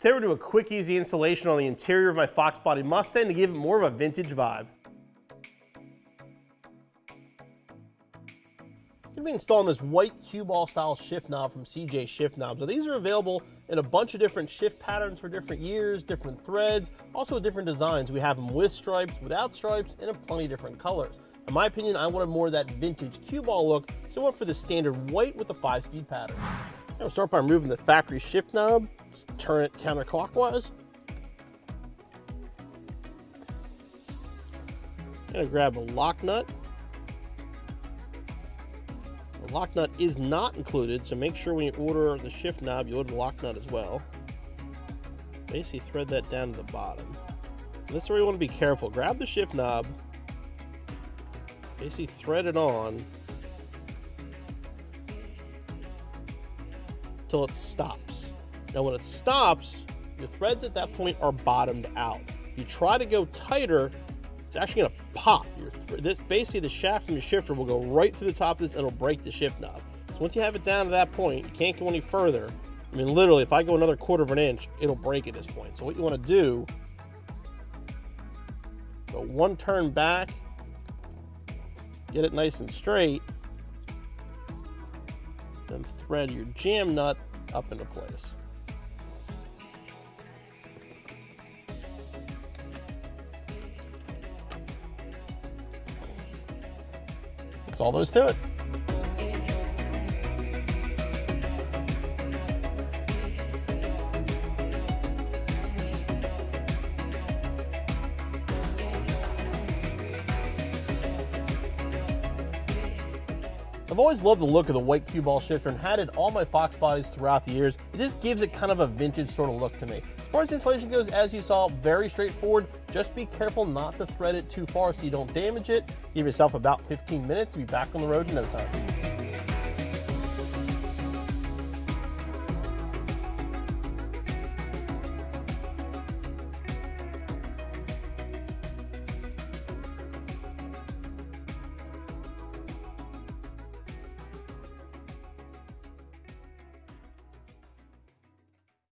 Today we're doing a quick, easy installation on the interior of my Fox Body Mustang to give it more of a vintage vibe. I'm going to be installing this white cue ball style shift knob from CJ Shift Knobs. So these are available in a bunch of different shift patterns for different years, different threads, also different designs. We have them with stripes, without stripes, and in plenty of different colors. In my opinion, I wanted more of that vintage cue ball look, so I went for the standard white with the 5-speed pattern. I'll start by removing the factory shift knob. Let's turn it counterclockwise. I'm going to grab a lock nut. The lock nut is not included, so make sure when you order the shift knob, you order the lock nut as well. Basically thread that down to the bottom. And this is where you want to be careful. Grab the shift knob, basically thread it on until it stops. Now when it stops, your threads at that point are bottomed out. If you try to go tighter, it's actually going to pop. Basically the shaft from your shifter will go right through the top of this and it'll break the shift knob. So once you have it down to that point, you can't go any further. I mean, literally, if I go another 1/4 of an inch, it'll break at this point. So what you want to do, go one turn back, get it nice and straight, then thread your jam nut up into place. That's all there is to it. I've always loved the look of the white cue ball shifter and had it all my Fox bodies throughout the years. It just gives it kind of a vintage sort of look to me. As far as the installation goes, as you saw, very straightforward. Just be careful not to thread it too far so you don't damage it. Give yourself about 15 minutes to be back on the road in no time.